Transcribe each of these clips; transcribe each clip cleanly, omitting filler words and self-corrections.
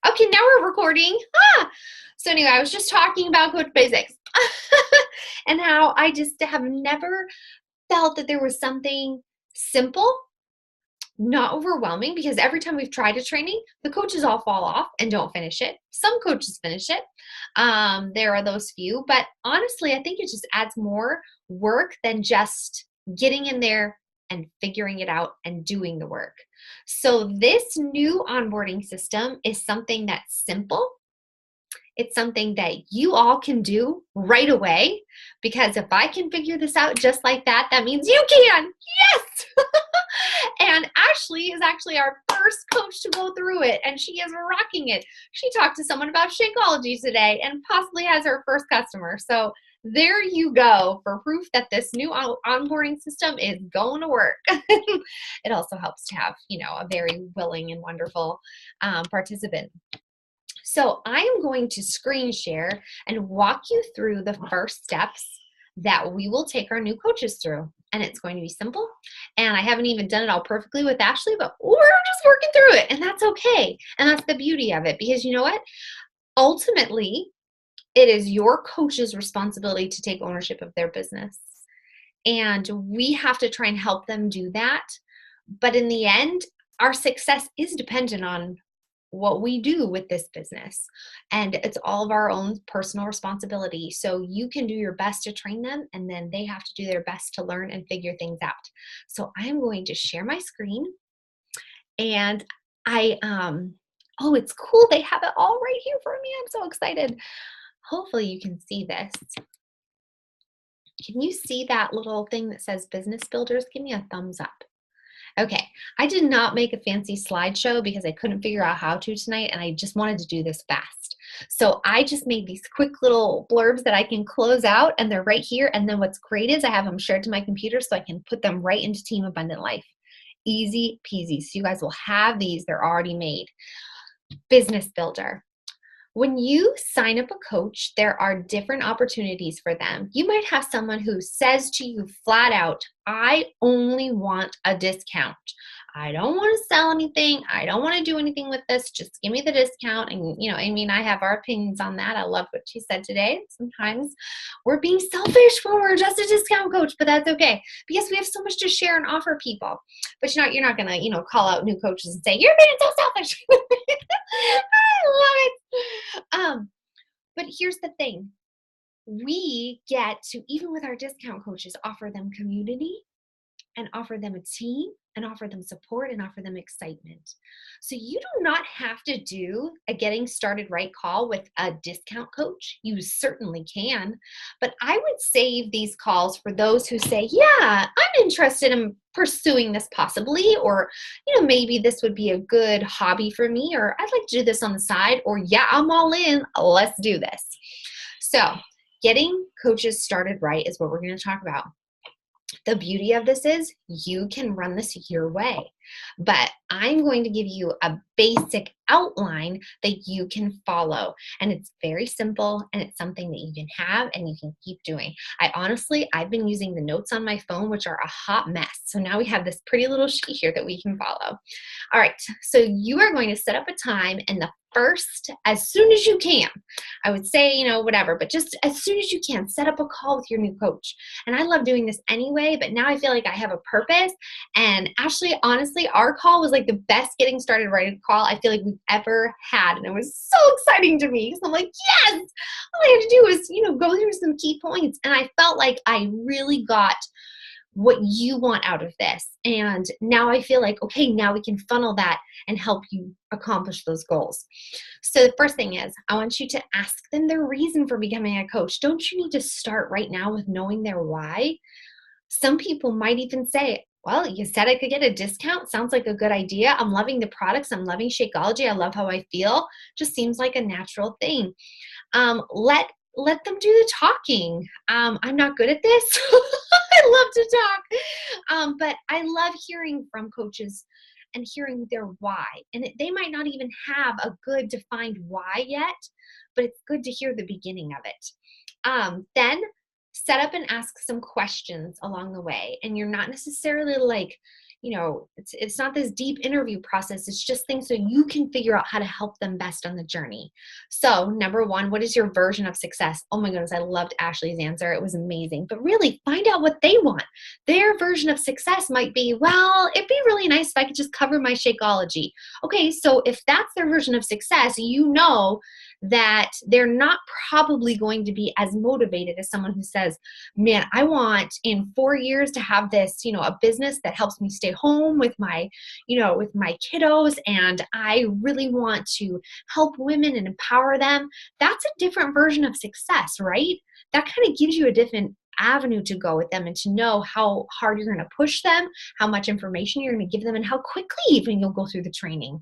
Okay, now we're recording. So anyway, I was just talking about Coach Basics and how I just have never felt that there was something simple, not overwhelming, because every time we've tried a training, the coaches all fall off and don't finish it. Some coaches finish it. There are those few, but honestly, I think it just adds more work than just getting in there and figuring it out and doing the work. So this new onboarding system is something that's simple. It's something that you all can do right away, because if I can figure this out just like that, that means you can. Yes! And Ashley is actually our first coach to go through it, and she is rocking it. She talked to someone about Shakeology today and possibly has her first customer. So there you go for proof that this new onboarding system is going to work. It also helps to have, a very willing and wonderful participant. So I am going to screen share and walk you through the first steps that we will take our new coaches through. And it's going to be simple. And I haven't even done it all perfectly with Ashley, but we're just working through it. And that's okay. And that's the beauty of it, because you know what? Ultimately, it is your coach's responsibility to take ownership of their business. And we have to try and help them do that. But in the end, our success is dependent on what we do with this business, and it's all of our own personal responsibility. So you can do your best to train them, and then they have to do their best to learn and figure things out. So I am going to share my screen, and oh, it's cool, they have it all right here for me. I'm so excited. Hopefully you can see this. Can you see that little thing that says business builders? Give me a thumbs up. Okay, I did not make a fancy slideshow because I couldn't figure out how to tonight, and I just wanted to do this fast. So I just made these quick little blurbs that I can close out, and they're right here. And then what's great is I have them shared to my computer so I can put them right into Team Abundant Life. Easy peasy. So you guys will have these. They're already made. Business builder. When you sign up a coach, there are different opportunities for them. You might have someone who says to you flat out, I only want a discount. I don't want to sell anything. I don't want to do anything with this. Just give me the discount. And, I have our opinions on that. I love what she said today. Sometimes we're being selfish when we're just a discount coach, but that's okay, because we have so much to share and offer people. But you're not going to, call out new coaches and say, you're being so selfish. I love it. But here's the thing. We get to, even with our discount coaches, offer them community and offer them a team and offer them support and offer them excitement. So you do not have to do a getting started right call with a discount coach. You certainly can, but I would save these calls for those who say, yeah, I'm interested in pursuing this possibly, or, maybe this would be a good hobby for me, or I'd like to do this on the side, or yeah, I'm all in, let's do this. So getting coaches started right is what we're going to talk about. The beauty of this is you can run this your way, but I'm going to give you a basic outline that you can follow, and it's very simple, and it's something that you can have and you can keep doing. I've been using the notes on my phone, which are a hot mess. So now we have this pretty little sheet here that we can follow. All right, so you are going to set up a time, and the first, as soon as you can, I would say, whatever, but just as soon as you can, set up a call with your new coach. And I love doing this anyway, but now I feel like I have a purpose. And Ashley, honestly, our call was like the best getting started right call I feel like we've ever had. And it was so exciting to me, because I'm like, yes, all I had to do was, go through some key points. And I felt like I really got what you want out of this. And now I feel like, okay, now we can funnel that and help you accomplish those goals. So the first thing is, I want you to ask them their reason for becoming a coach. Don't you need to start right now with knowing their why? Some people might even say, well, you said I could get a discount. Sounds like a good idea. I'm loving the products. I'm loving Shakeology. I love how I feel. Just seems like a natural thing. Let them do the talking. I'm not good at this. I love to talk. But I love hearing from coaches and hearing their why. And they might not even have a good defined why yet, but it's good to hear the beginning of it. Then set up and ask some questions along the way. And you're not necessarily like, it's not this deep interview process. It's just things so you can figure out how to help them best on the journey. So number one, what is your version of success? Oh my goodness, I loved Ashley's answer. It was amazing. But really find out what they want. Their version of success might be, well, it'd be really nice if I could just cover my Shakeology. Okay, so if that's their version of success, that they're not probably going to be as motivated as someone who says, man, I want in 4 years to have this, a business that helps me stay home with my kiddos, and I really want to help women and empower them. That's a different version of success, right? That kind of gives you a different avenue to go with them and to know how hard you're going to push them, how much information you're going to give them, and how quickly even you'll go through the training.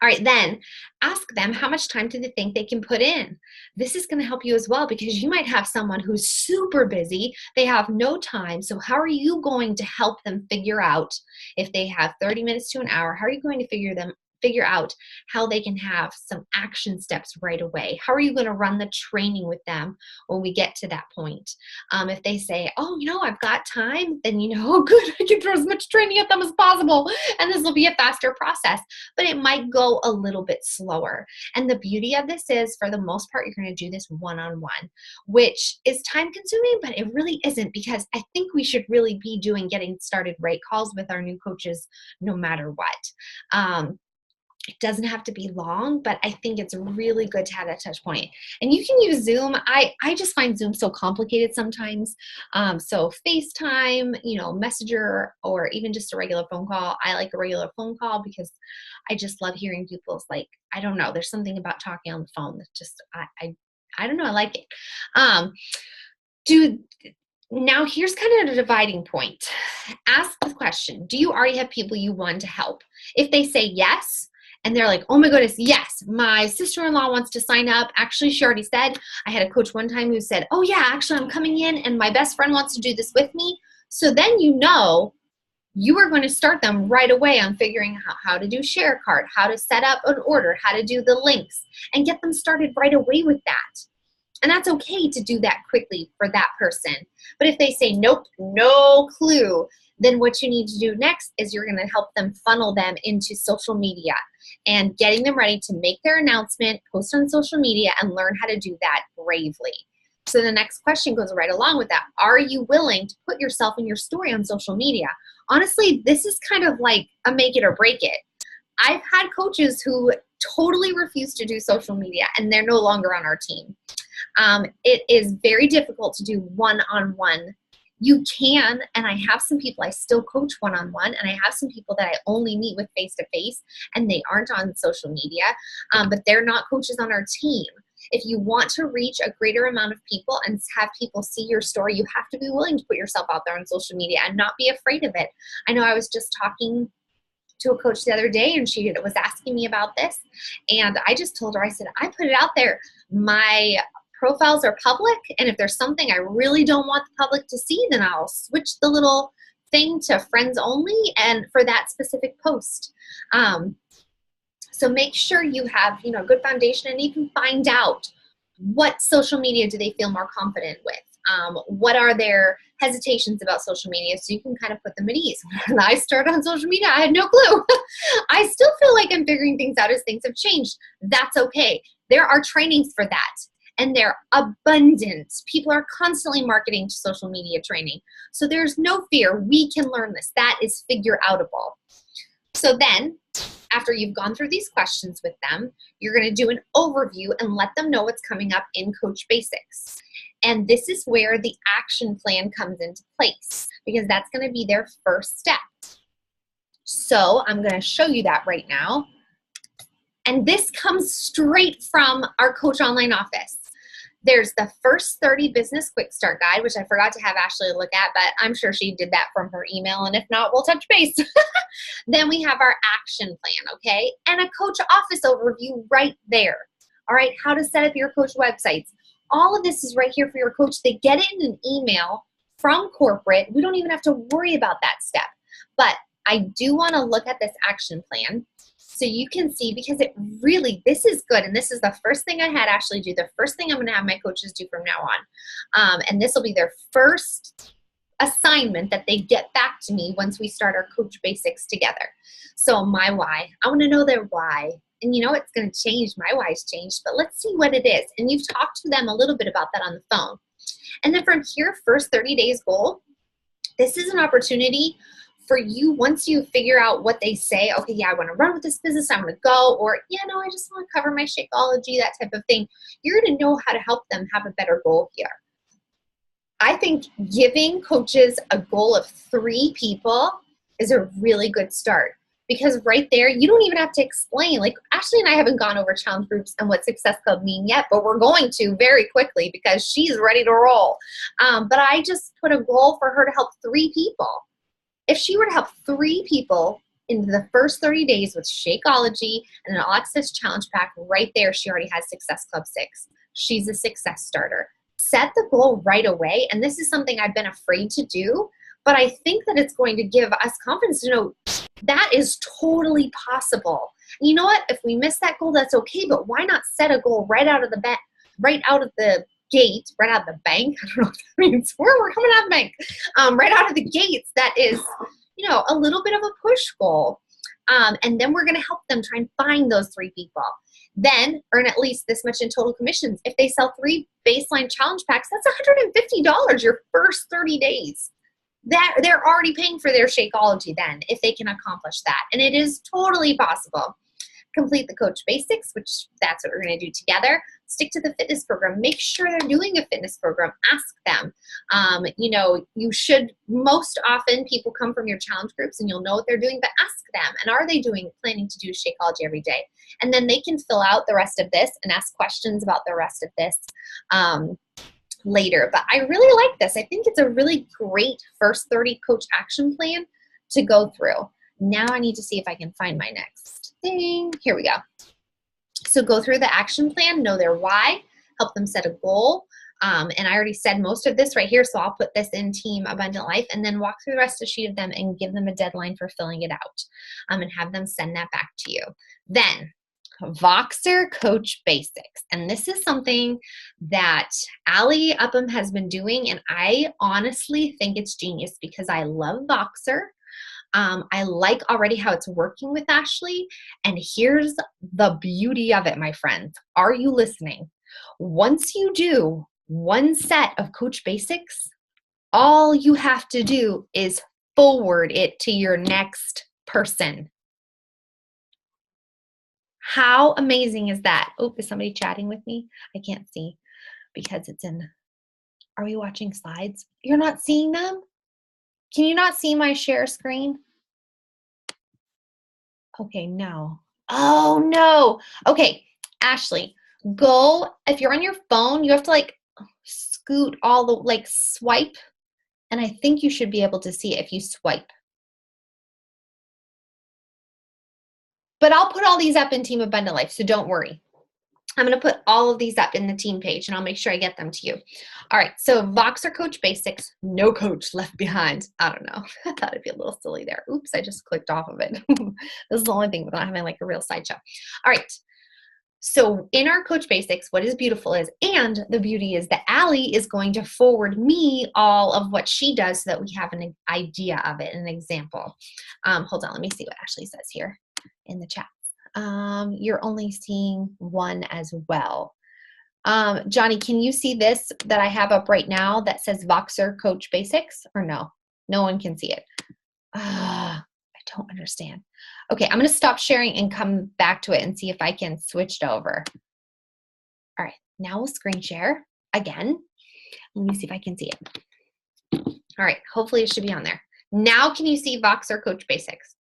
All right, then ask them how much time do they think they can put in. This is going to help you as well, because you might have someone who's super busy. They have no time. So how are you going to help them figure out, if they have 30 minutes to an hour, how are you going to figure out how they can have some action steps right away? How are you going to run the training with them when we get to that point? If they say, oh, I've got time, then oh, good, I can throw as much training at them as possible, and this will be a faster process. But it might go a little bit slower. And the beauty of this is, for the most part, you're going to do this one-on-one, which is time consuming, but it really isn't, because I think we should really be doing getting started right calls with our new coaches no matter what. It doesn't have to be long, but I think it's really good to have that touch point. And you can use Zoom. I just find Zoom so complicated sometimes. So FaceTime, Messenger, or even just a regular phone call. I like a regular phone call because I just love hearing people's, I don't know, there's something about talking on the phone that just, I don't know, I like it. Now here's kind of a dividing point. Ask the question, do you already have people you want to help? If they say yes, and they're like, oh my goodness, yes, my sister-in-law wants to sign up. Actually, she already said. I had a coach one time who said, oh yeah, actually I'm coming in and my best friend wants to do this with me. So then you are going to start them right away on figuring out how to do share cart, how to set up an order, how to do the links, and get them started right away with that. And that's okay to do that quickly for that person. But if they say, nope, no clue, then what you need to do next is you're going to help them funnel them into social media and getting them ready to make their announcement, post on social media, and learn how to do that bravely. So the next question goes right along with that. Are you willing to put yourself and your story on social media? Honestly, this is kind of like a make it or break it. I've had coaches who totally refuse to do social media, and they're no longer on our team. It is very difficult to do one-on-one. You can, and I have some people I still coach one-on-one, and I have some people that I only meet with face-to-face, and they aren't on social media, but they're not coaches on our team. If you want to reach a greater amount of people and have people see your story, you have to be willing to put yourself out there on social media and not be afraid of it. I know I was just talking to a coach the other day, and she was asking me about this, and I just told her, I said, I put it out there. My profiles are public, and if there's something I really don't want the public to see, then I'll switch the little thing to friends only and for that specific post. So make sure you have a good foundation, and you can find out what social media do they feel more confident with. What are their hesitations about social media, so you can kind of put them at ease. When I started on social media, I had no clue. I still feel like I'm figuring things out as things have changed. That's okay. There are trainings for that, and they're abundant. People are constantly marketing to social media training. So there's no fear. We can learn this. That is figure outable. So then, after you've gone through these questions with them, you're going to do an overview and let them know what's coming up in Coach Basics. And this is where the action plan comes into place, because that's going to be their first step. So I'm going to show you that right now. And this comes straight from our Coach Online office. There's the first 30 business quick start guide, which I forgot to have Ashley look at, but I'm sure she did that from her email. And if not, we'll touch base. Then we have our action plan, okay? And a coach office overview right there. All right, how to set up your coach websites. All of this is right here for your coach. They get it in an email from corporate. We don't even have to worry about that step. But I do want to look at this action plan so you can see, because it really, this is good. And this is the first thing I had Ashley do, the first thing I'm going to have my coaches do from now on. And this will be their first assignment that they get back to me once we start our Coach Basics together. So my why, I want to know their why. And you know, it's going to change. My why's changed, but let's see what it is. And you've talked to them a little bit about that on the phone. And then from here, first 30 days goal, this is an opportunity for you, once you figure out what they say, okay, yeah, I want to run with this business, I want to go, or, yeah, no, I just want to cover my Shakeology, that type of thing. You're going to know how to help them have a better goal here. I think giving coaches a goal of 3 people is a really good start, because right there, you don't even have to explain. Like, Ashley and I haven't gone over challenge groups and what Success Club mean yet, but we're going to very quickly because she's ready to roll. But I just put a goal for her to help 3 people. If she were to help 3 people in the first 30 days with Shakeology and an All Access Challenge Pack, right there, she already has Success Club 6. She's a success starter. Set the goal right away, and this is something I've been afraid to do, but I think that it's going to give us confidence to know that is totally possible. And you know what? If we miss that goal, that's okay, but why not set a goal right out of the gate, right out of the bank? I don't know what that means. We're coming out of the bank. Right out of the gates, that is, you know, a little bit of a push goal. And then we're going to help them try and find those 3 people. Then earn at least this much in total commissions. If they sell 3 baseline challenge packs, that's $150 your first 30 days. That they're already paying for their Shakeology then, if they can accomplish that. And it is totally possible. Complete the Coach Basics, which that's what we're going to do together. Stick to the fitness program. Make sure they're doing a fitness program. Ask them. You know, you should, most often people come from your challenge groups and you'll know what they're doing, but ask them. And are they planning to do Shakeology every day? And then they can fill out the rest of this and ask questions about the rest of this later. But I really like this. I think it's a really great first 30 coach action plan to go through. Now I need to see if I can find my next thing. Here we go. So go through the action plan, know their why, help them set a goal. And I already said most of this right here, so I'll put this in Team Abundant Life and then walk through the rest of the sheet of them and give them a deadline for filling it out and have them send that back to you. Then Voxer Coach Basics. And this is something that Allie Upham has been doing, and I honestly think it's genius because I love Voxer. I like already how it's working with Ashley. And here's the beauty of it, my friends. Are you listening? Once you do one set of Coach Basics, all you have to do is forward it to your next person. How amazing is that? Oh, is somebody chatting with me? I can't see because it's in. Are we watching slides? You're not seeing them? Can you not see my share screen? Okay, no. Oh, no. Okay, Ashley, go. If you're on your phone, you have to like scoot all the, like swipe. And I think you should be able to see it if you swipe. But I'll put all these up in Team Abundant Life, so don't worry. I'm going to put all of these up in the team page, and I'll make sure I get them to you. All right, so Voxer Coach Basics, no coach left behind. I don't know. I thought it'd be a little silly there. Oops, I just clicked off of it. This is the only thing without having like a real slideshow. All right, so in our Coach Basics, what is beautiful is, and the beauty is that Allie is going to forward me all of what she does so that we have an idea of it, an example. Hold on, let me see what Ashley says here in the chat. You're only seeing one as well. Johnny, can you see this that I have up right now that says Voxer Coach Basics, or no? No one can see it. I don't understand. Okay, I'm going to stop sharing and come back to it and see if I can switch it over. All right, now we'll screen share again. Let me see if I can see it. All right, hopefully it should be on there. Now can you see Voxer Coach Basics?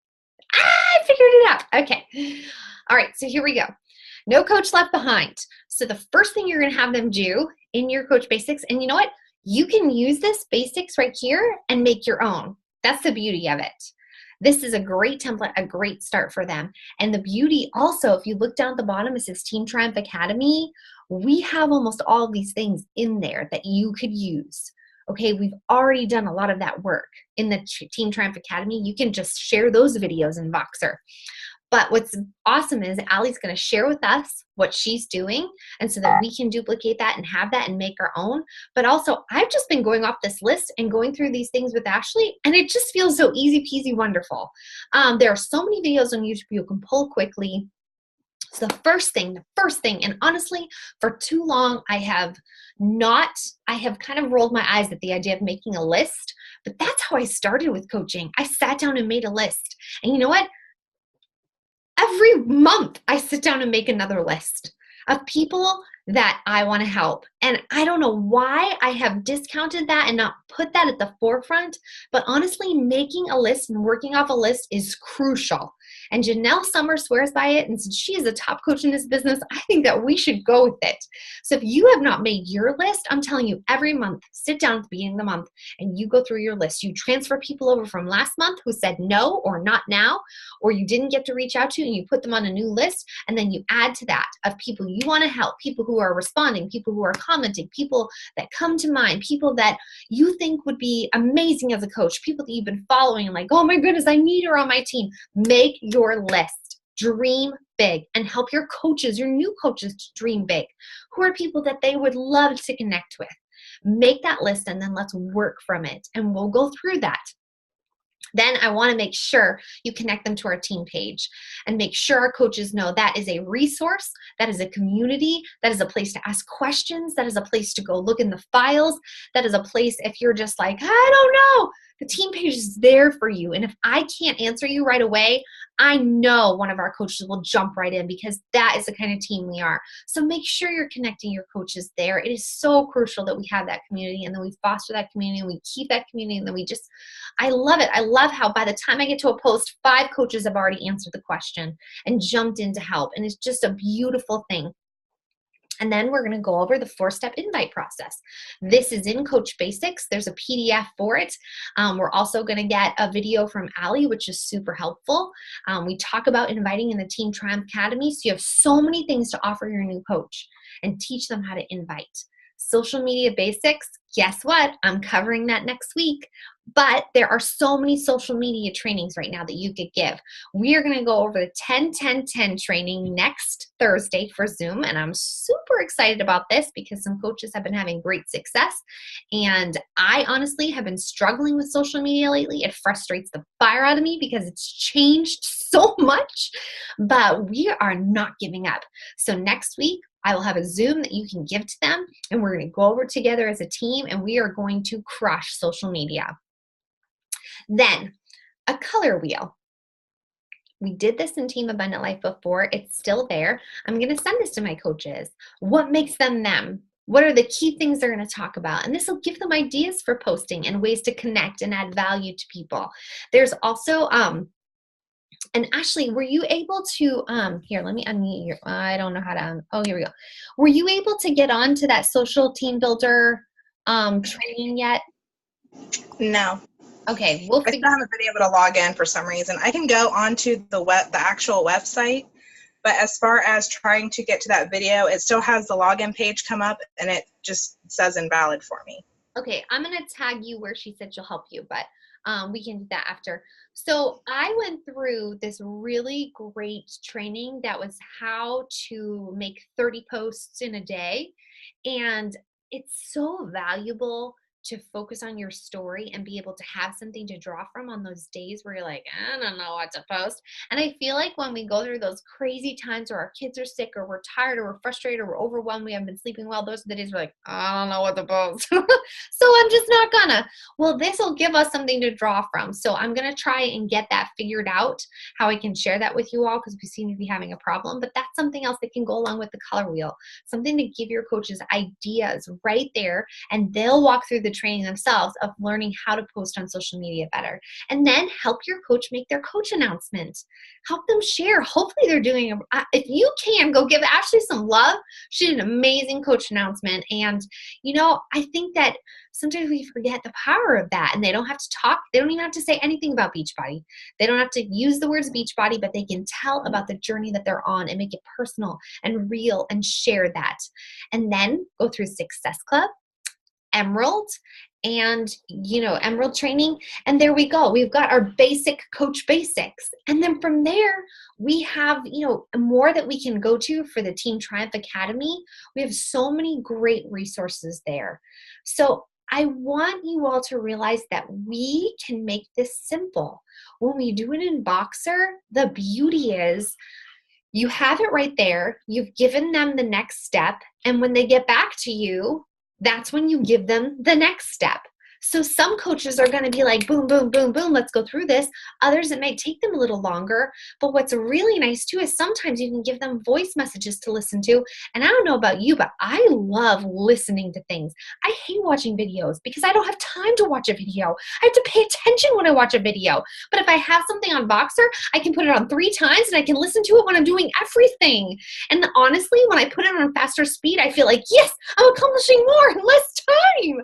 I figured it out. Okay. All right, so here we go. No coach left behind. So the first thing you're going to have them do in your Coach Basics, and you know what? You can use this basics right here and make your own. That's the beauty of it. This is a great template, a great start for them. And the beauty also, if you look down at the bottom, it says Team Triumph Academy. We have almost all of these things in there that you could use. Okay, we've already done a lot of that work in the Team Triumph Academy. You can just share those videos in Voxer. But what's awesome is Allie's going to share with us what she's doing, and so that we can duplicate that and have that and make our own. But also, I've just been going off this list and going through these things with Ashley, and it just feels so easy peasy wonderful. There are so many videos on YouTube you can pull quickly. So the first thing, and honestly, for too long, I have kind of rolled my eyes at the idea of making a list, but that's how I started with coaching. I sat down and made a list. And you know what? Every month I sit down and make another list of people that I want to help. And I don't know why I have discounted that and not put that at the forefront, but honestly, making a list and working off a list is crucial. And Janelle Summer swears by it, and since she is a top coach in this business, I think that we should go with it. So if you have not made your list, I'm telling you, every month, sit down at the beginning of the month and you go through your list. You transfer people over from last month who said no or not now, or you didn't get to reach out to, and you put them on a new list, and then you add to that of people you want to help, people who are responding, people who are commenting, people that come to mind, people that you think would be amazing as a coach, people that you've been following and like, oh my goodness, I need her on my team. Make your list. Dream big and help your coaches, your new coaches, to dream big. Who are people that they would love to connect with? Make that list and then let's work from it, and we'll go through that. Then I want to make sure you connect them to our team page and make sure our coaches know that is a resource, that is a community, that is a place to ask questions, that is a place to go look in the files, that is a place if you're just like, I don't know, the team page is there for you. And if I can't answer you right away, I know one of our coaches will jump right in because that is the kind of team we are. So make sure you're connecting your coaches there. It is so crucial that we have that community and then we foster that community and we keep that community and then I love it. I love how by the time I get to a post, 5 coaches have already answered the question and jumped in to help. And it's just a beautiful thing. And then we're going to go over the 4-step invite process. This is in Coach Basics. There's a PDF for it. We're also going to get a video from Allie, which is super helpful. We talk about inviting in the Team Triumph Academy. So you have so many things to offer your new coach and teach them how to invite. Social media basics, guess what? I'm covering that next week. But there are so many social media trainings right now that you could give. We are going to go over the 10-10-10 training next Thursday for Zoom. And I'm super excited about this because some coaches have been having great success. And I honestly have been struggling with social media lately. It frustrates the fire out of me because it's changed so much. But we are not giving up. So next week, I will have a Zoom that you can give to them, and we're going to go over together as a team, and we are going to crush social media. Then, a color wheel. We did this in Team Abundant Life before. It's still there. I'm going to send this to my coaches. What makes them them? What are the key things they're going to talk about? And this will give them ideas for posting and ways to connect and add value to people. There's also and Ashley, were you able to, here, let me unmute your, I don't know how to, oh, here we go. Were you able to get on to that social team builder training yet? No. Okay, I still haven't been able to log in for some reason. I can go onto the actual website, but as far as trying to get to that video, it still has the login page come up and it just says invalid for me. Okay, I'm going to tag you where she said she'll help you, but we can do that after. So I went through this really great training that was how to make 30 posts in a day. And it's so valuable to focus on your story and be able to have something to draw from on those days where you're like, I don't know what to post. And I feel like when we go through those crazy times where our kids are sick or we're tired or we're frustrated or we're overwhelmed, we haven't been sleeping well, those are the days we're like, I don't know what to post. So I'm just not gonna. Well, this will give us something to draw from. So I'm gonna try and get that figured out, how I can share that with you all because we seem to be having a problem. But that's something else that can go along with the color wheel, something to give your coaches ideas right there, and they'll walk through the training themselves of learning how to post on social media better. And then help your coach make their coach announcement. Help them share. Hopefully they're doing, if you can, go give Ashley some love. She did an amazing coach announcement. And, you know, I think that sometimes we forget the power of that, and they don't have to talk. They don't even have to say anything about Beachbody. They don't have to use the words Beachbody, but they can tell about the journey that they're on and make it personal and real and share that. And then go through Success Club, Emerald, and, Emerald training. And there we go. We've got our basic coach basics. And then from there, we have, more that we can go to for the Team Triumph Academy. We have so many great resources there. So I want you all to realize that we can make this simple. When we do it in Voxer, the beauty is you have it right there. You've given them the next step. And when they get back to you, that's when you give them the next step. So some coaches are going to be like, boom, boom, boom, boom, let's go through this. Others, it might take them a little longer. But what's really nice too is sometimes you can give them voice messages to listen to. And I don't know about you, but I love listening to things. I hate watching videos because I don't have time to watch a video. I have to pay attention when I watch a video. But if I have something on Voxer, I can put it on 3 times and I can listen to it when I'm doing everything. And honestly, when I put it on faster speed, I feel like, yes, I'm accomplishing more in less time.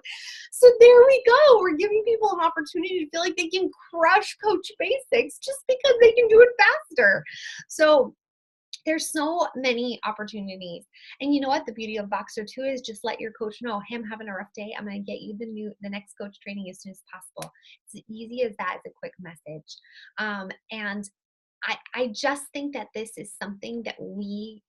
So there we go. We're giving people an opportunity to feel like they can crush Coach Basics just because they can do it faster. So there's so many opportunities. And you know what? The beauty of Voxer too is just let your coach know, hey, I'm having a rough day. I'm going to get you the next coach training as soon as possible. It's as easy as that. It's a quick message. And I just think that this is something that we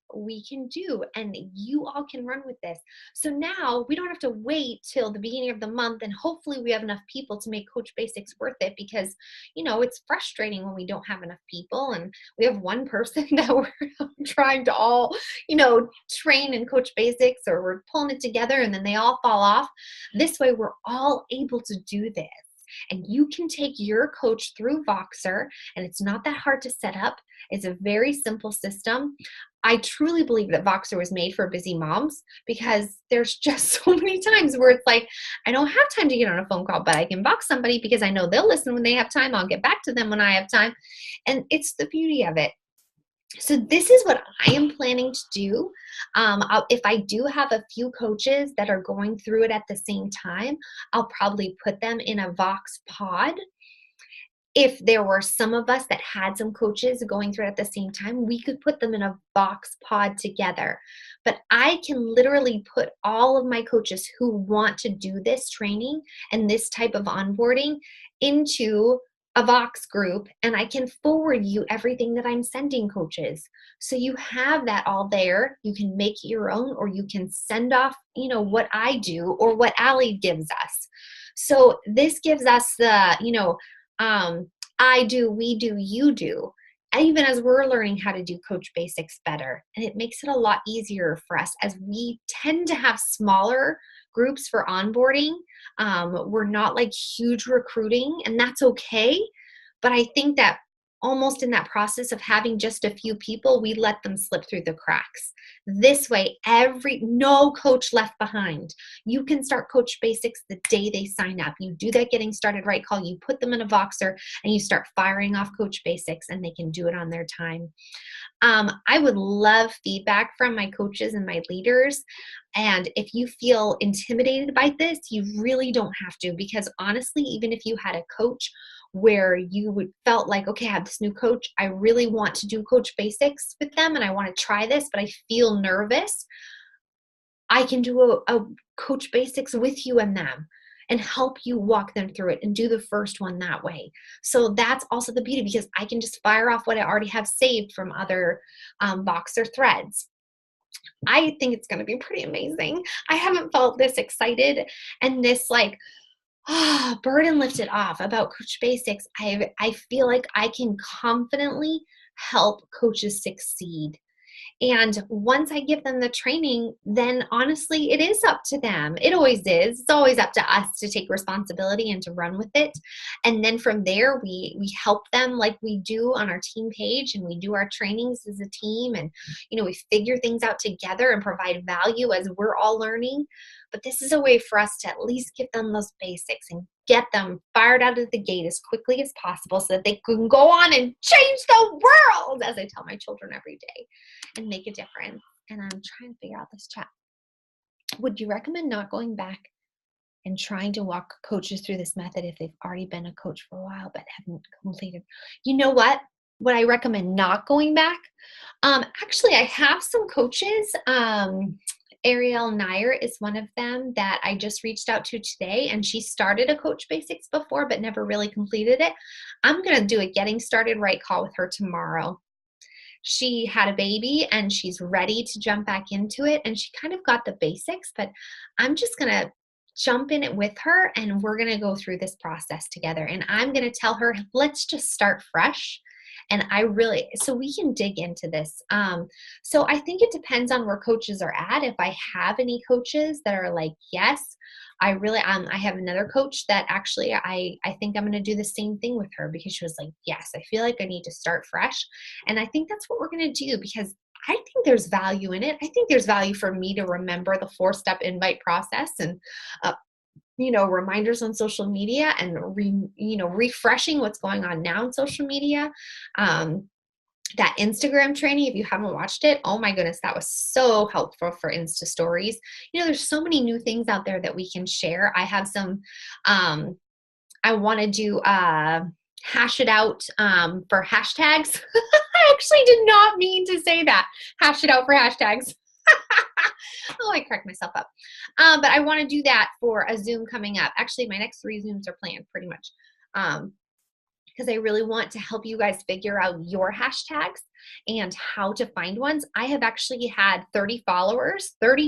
can do, and you all can run with this. So now we don't have to wait till the beginning of the month, and hopefully we have enough people to make Coach Basics worth it, because it's frustrating when we don't have enough people and we have one person that we're trying to all train in Coach Basics, or we're pulling it together and then they all fall off. This way we're all able to do this. And you can take your coach through Voxer, and it's not that hard to set up. It's a very simple system. I truly believe that Voxer was made for busy moms, because there's just so many times where it's like, I don't have time to get on a phone call, but I can Vox somebody because I know they'll listen when they have time. I'll get back to them when I have time. And it's the beauty of it. So this is what I am planning to do. If I do have a few coaches that are going through it at the same time, I'll probably put them in a Vox pod. If there were some of us that had some coaches going through it at the same time, we could put them in a Vox pod together. But I can literally put all of my coaches who want to do this training and this type of onboarding into a Vox group, and I can forward you everything that I'm sending coaches. So you have that all there. You can make it your own, or you can send off, what I do or what Allie gives us. So this gives us the, I do, we do, you do, even as we're learning how to do Coach Basics better. And it makes it a lot easier for us, as we tend to have smaller groups for onboarding. We're not like huge recruiting, and that's okay. But I think that almost in that process of having just a few people, we let them slip through the cracks. This way, no coach left behind. You can start Coach Basics the day they sign up. You do that getting started right call. You put them in a Voxer and you start firing off Coach Basics, and they can do it on their time. I would love feedback from my coaches and my leaders. And if you feel intimidated by this, you really don't have to, because honestly, even if you had a coach where you felt like, okay, I have this new coach, I really want to do Coach Basics with them and I want to try this, but I feel nervous, I can do a Coach Basics with you and them and help you walk them through it and do the first one that way. So that's also the beauty, because I can just fire off what I already have saved from other Voxer threads. I think it's going to be pretty amazing. I haven't felt this excited and this burden lifted off about Coach Basics. I feel like I can confidently help coaches succeed. And once I give them the training, then honestly, it is up to them. It always is. It's always up to us to take responsibility and to run with it. And then from there, we help them like we do on our team page, and we do our trainings as a team, and we figure things out together and provide value as we're all learning. But this is a way for us to at least give them those basics and get them fired out of the gate as quickly as possible, so that they can go on and change the world, as I tell my children every day, and make a difference. And I'm trying to figure out this chat. Would you recommend not going back and trying to walk coaches through this method if they've already been a coach for a while but haven't completed? You know what? Would I recommend not going back? Actually, I have some coaches Ariel Nair is one of them that I just reached out to today, and she started a Coach Basics before but never really completed it. I'm going to do a getting started right call with her tomorrow. She had a baby and she's ready to jump back into it, and she kind of got the basics, but I'm just going to jump in it with her, and we're going to go through this process together. And I'm going to tell her, let's just start fresh. And so we can dig into this. So I think it depends on where coaches are at. If I have any coaches that are like, yes, I have another coach that actually I think I'm going to do the same thing with her, because she was like, yes, I feel like I need to start fresh. And I think that's what we're going to do, because I think there's value in it. I think there's value for me to remember the 4-step invite process, and reminders on social media, and refreshing what's going on now on social media. That Instagram training, if you haven't watched it, oh my goodness, that was so helpful for Insta stories. There's so many new things out there that we can share. I have some, I want to do hash it out for hashtags. I actually did not mean to say that. Hash it out for hashtags. Oh, I cracked myself up. But I want to do that for a Zoom coming up. Actually, my next 3 Zooms are planned pretty much. Because I really want to help you guys figure out your hashtags and how to find ones. I have actually had 30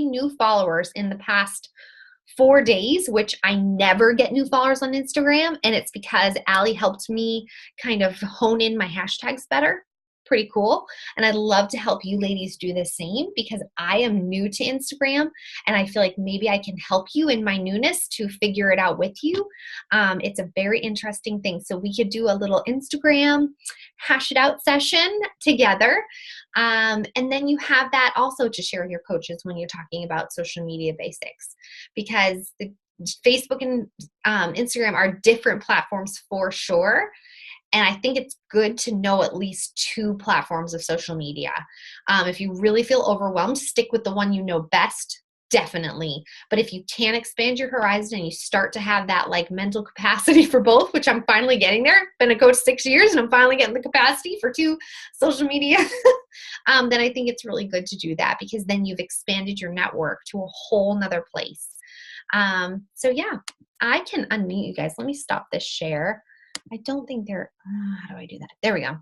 new followers in the past 4 days, which I never get new followers on Instagram. And it's because Allie helped me kind of hone in my hashtags better. Pretty cool. And I'd love to help you ladies do the same, because I am new to Instagram, and I feel like maybe I can help you in my newness to figure it out with you. It's a very interesting thing. So we could do a little Instagram hash it out session together. And then you have that also to share with your coaches when you're talking about social media basics, because the Facebook and Instagram are different platforms for sure. And I think it's good to know at least 2 platforms of social media. If you really feel overwhelmed, stick with the one you know best, definitely. But if you can expand your horizon and you start to have that like mental capacity for both, which I'm finally getting there, been a coach 6 years and I'm finally getting the capacity for 2 social media, then I think it's really good to do that, because then you've expanded your network to a whole nother place. So yeah, I can unmute you guys. Let me stop this share. I don't think how do I do that? There we go.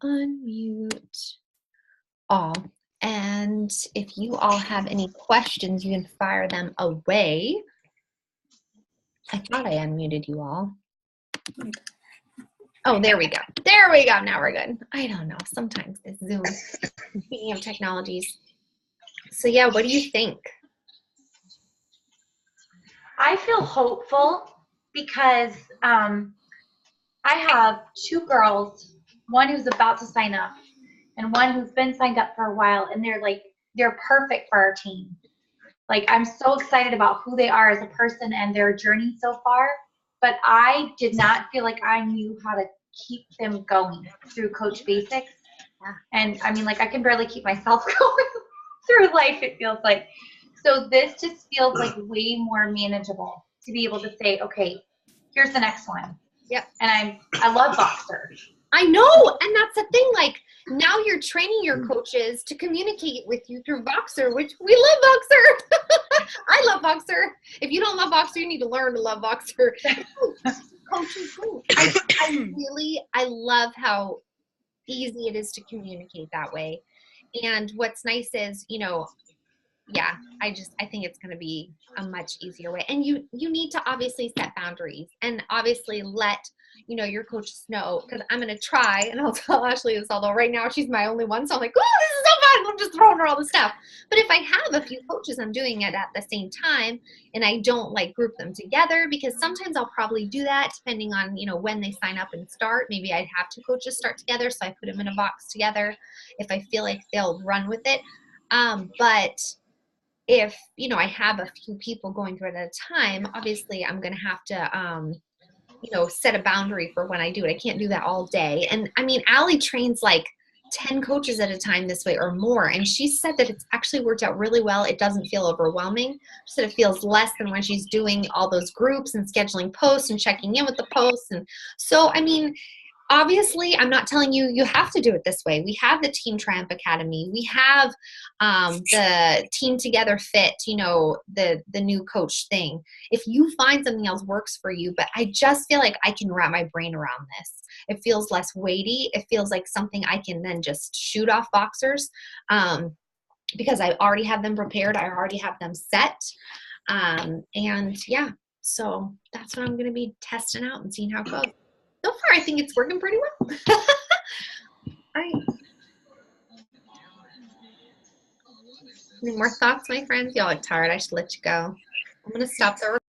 Unmute all. And if you all have any questions, you can fire them away. I thought I unmuted you all. Oh, there we go. There we go. Now we're good. I don't know. Sometimes this Zoom, speaking of technologies. So yeah, what do you think? I feel hopeful, because I have 2 girls, one who's about to sign up and one who's been signed up for a while, and they're perfect for our team. Like, I'm so excited about who they are as a person and their journey so far, but I did not feel like I knew how to keep them going through Coach Basics. And I mean, like, I can barely keep myself going through life, it feels like. So this just feels like way more manageable to be able to say, okay, here's the next one. Yep. And I love Voxer. I know, and that's the thing. Like, now you're training your coaches to communicate with you through Voxer, which we love Voxer. I love Voxer. If you don't love Voxer, you need to learn to love Voxer. Coaches too. I love how easy it is to communicate that way. And what's nice is, yeah, I think it's going to be a much easier way. And you need to obviously set boundaries, and obviously let, your coaches know, because I'm going to try, and I'll tell Ashley this, although right now she's my only one. So I'm like, oh, this is so fun. I'm just throwing her all the stuff. But if I have a few coaches, I'm doing it at the same time, and I don't like group them together, because sometimes I'll probably do that depending on, when they sign up and start. Maybe I'd have 2 coaches start together, so I put them in a box together if I feel like they'll run with it. But if, I have a few people going through it at a time, obviously I'm going to have to, set a boundary for when I do it. I can't do that all day. And I mean, Allie trains like 10 coaches at a time this way or more. And she said that it's actually worked out really well. It doesn't feel overwhelming. She said it feels less than when she's doing all those groups and scheduling posts and checking in with the posts. And so, I mean, obviously, I'm not telling you you have to do it this way. We have the Team Triumph Academy. We have the Team Together Fit, you know, the new coach thing. If you find something else works for you, but I just feel like I can wrap my brain around this. It feels less weighty. It feels like something I can then just shoot off Voxers because I already have them prepared. I already have them set. And yeah, so that's what I'm going to be testing out and seeing how it goes. So far, I think it's working pretty well. All right. Any more thoughts, my friends? Y'all are tired. I should let you go. I'm going to stop the